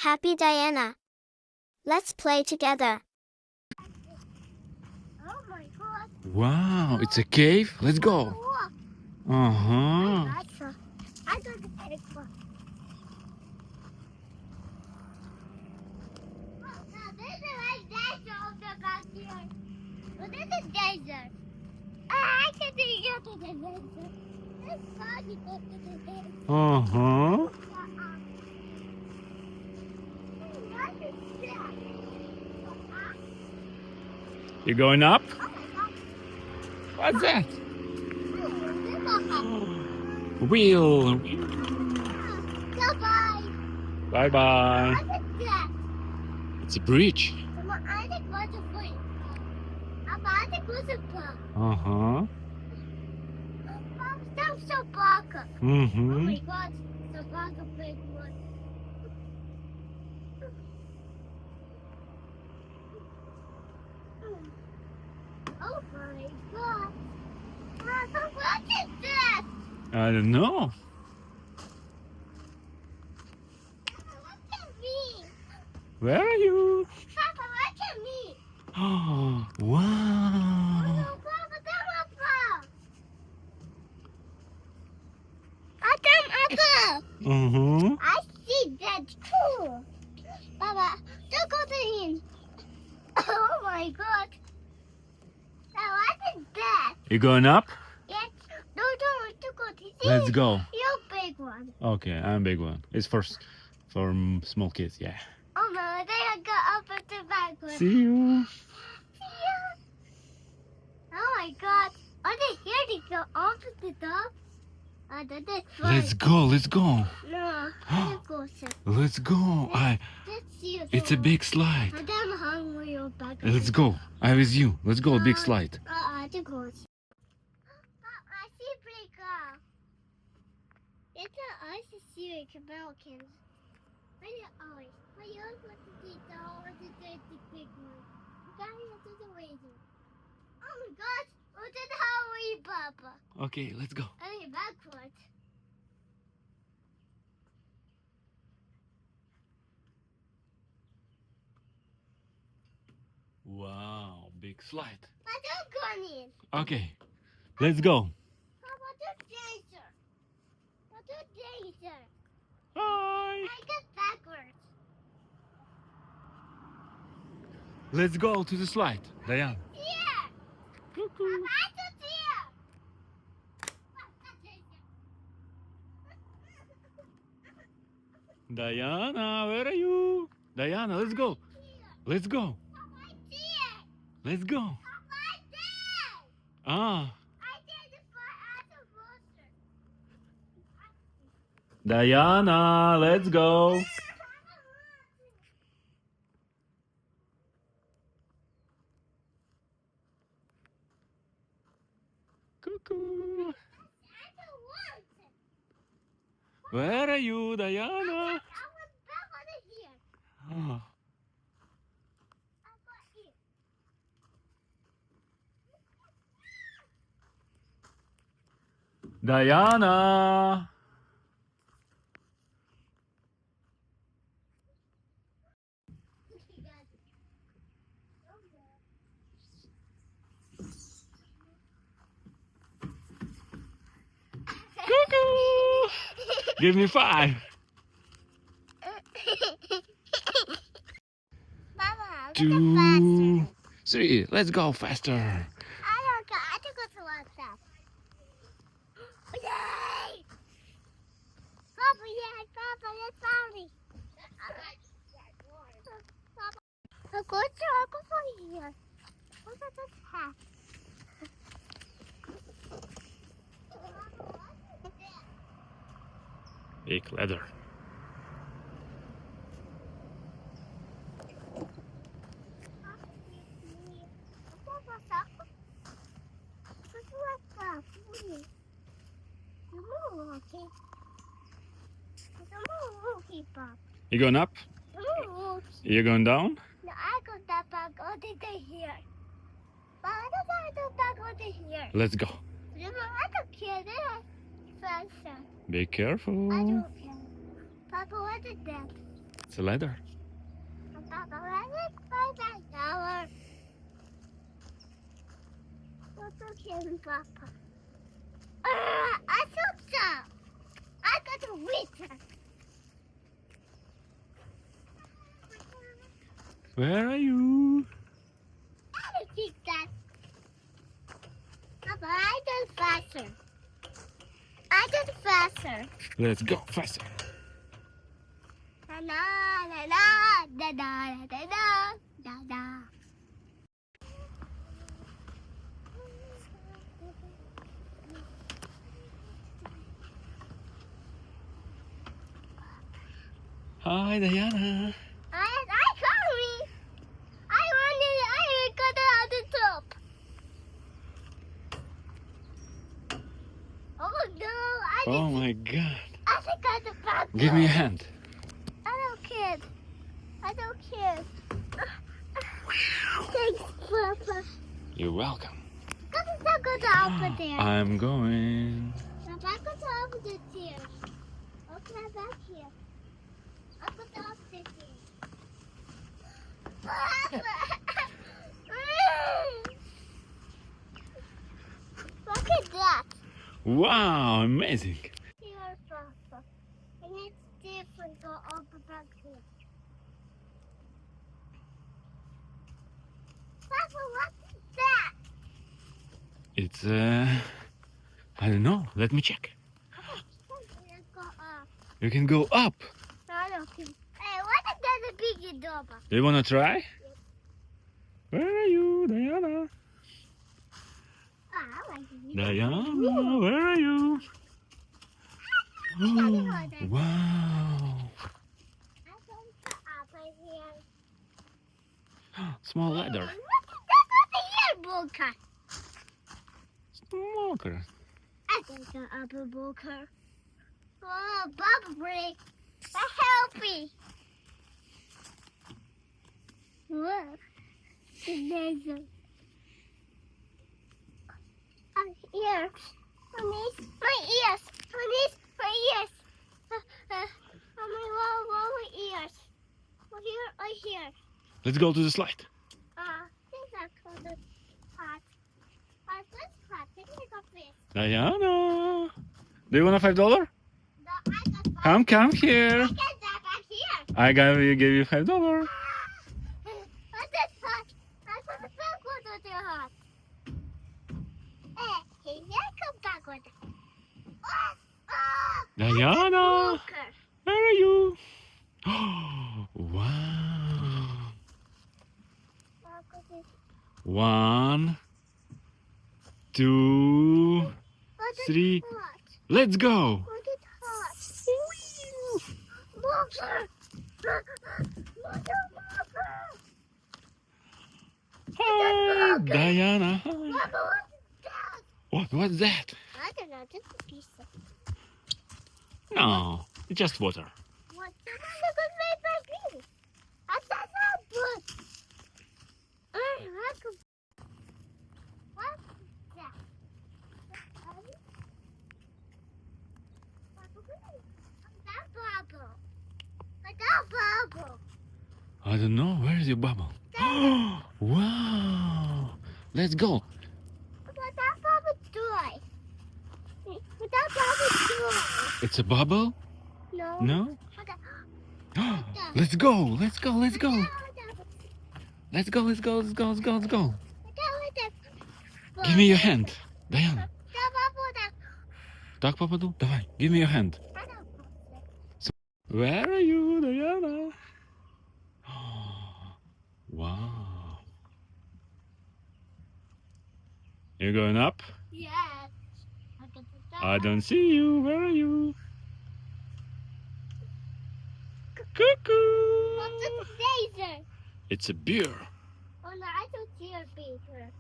happy Diana. Let's play together. Oh my god. Wow, it's a cave. Let's go. Look. Uh-huh. I got the big one. Oh, now this is like desert over back here. Well, this is desert. I can take you to the desert. This body goes to the desert. Uh-huh. You going up? What's that? Wheel. Goodbye. Bye-bye. What is that? It's a bridge. I think what's a foot? I think what's a bug? Uh-huh. Some sobaka. Oh Mm-hmm. my god, sobaka big one. Oh my god. Papa, what is that? I don't know. Papa, look at me. Where are you? Papa, look at me. Oh, Oh wow. no, Papa, come up. Papa. Uh-huh. I see that too. Papa, don't go to him. Oh my god. Now what is that? You going up? Yes. No, don't go to him. Let's go. You big one. Okay, I'm big one. It's for small kids, yeah. Oh no, they go up at the back one. See you. See ya. Oh my god. Are they here to go up at the top? Oh, that is fun. Let's go, let's go. No, let's go. Let's go. Let's see. It's a big slide. I'm hungry. You're back. Let's go. I'm with you. Let's go, big slide. To go. I see big girl. It's an ice series Americans. Why the ice? Why you always want to see the or the big one? You got to the radio. Oh my god! What did Howard Papa? Okay, let's go. I mean backwards. Wow, big slide. But don't go in. Okay, let's go. Papa, do danger. Papa, do danger. Hi. I get backwards. Let's go to the slide. Diane. Here. Cuckoo. Papa, I just here. Diana, where are you? Diana, let's go. Let's go. Papa, here. Let's go. Papa, there. Ah, I did it for other monster. Diana, let's go. Cuckoo. I don't want it. Where are you, I Diana? was back on it here. Ah, I got here. Diana. Cuckoo. Give me 5. Mama, 2, 3. Let's go faster. I don't go. I think it's like that. Yay! Papa, yeah, Papa, let's sorry. Papa, I'll go here. Look at this hat. Big ladder. You going up? You going down? No, I got that back over here. But I don't want to back over here. Let's go. I don't care. They're faster. Be I careful. don't care. Papa, what is that? It's a ladder. Papa, let's buy that tower. What's okay, Papa? I thought so. I got a winter. Where are you? I don't think that. Papa, I done faster. I done faster. Let's go faster. Da da da da da da da da da. Hi, Diana. I hurry. I got out the top. Oh no! Oh my God. I think I the back. Give me a hand. I don't care. I don't care. Thanks, Papa. You're welcome. Because it's not good to open there. I'm going. I'm back to open the chair. Open that back here. Open the upstairs here. Look at that. Wow, amazing. Here, Papa. And it's different to open back here. Papa, what is that? It's, I don't know. Let me check. Let's go up. You can go up. I don't think. Hey, what is that big door? Do you want to try? Where are you, Diana? I like it. Diana, where are you? Oh, wow. I don't go up right here. Small ladder. What is that over here, Booker? Smoker. I don't go up a Booker. Oh, bubble break. Help me. Look. There's a... ears. My ears. My ears. My ears. Right here. Let's go to the slide. These are called the pot. This pot. Take a look at this. Diana. Do you want a $5? I got five. Come here. I got that back here. I gave you $5. What's this pot? I put the back with the hot. Here, come back with it. Diana, Booker. where are you? Wow. 1, 2, What is 3. hot? Let's go. What is hot? Booker. Hi, Diana. Hi. Mama, what is that? What's that? I don't know. Just a piece of... No, it's just water. What's the one good way back here? I thought that was... What's that? That bubble. That bubble. I don't know. Where is your bubble? Wow. Let's go. What that bubble doing? What that bubble doing? It's a bubble? No. No? What that- Let's go. Let's go. Let's go. Let's go. Let's go. Let's go. Let's go. Let's go. Give me your hand. Diana. Так, попаду? Давай. Give me your hand. Where are you, Diana? Wow. You're going up? Yes. I don't see you. Where are you? Cuckoo. What's the laser? It's a beer. Oh no, I don't see a beaker.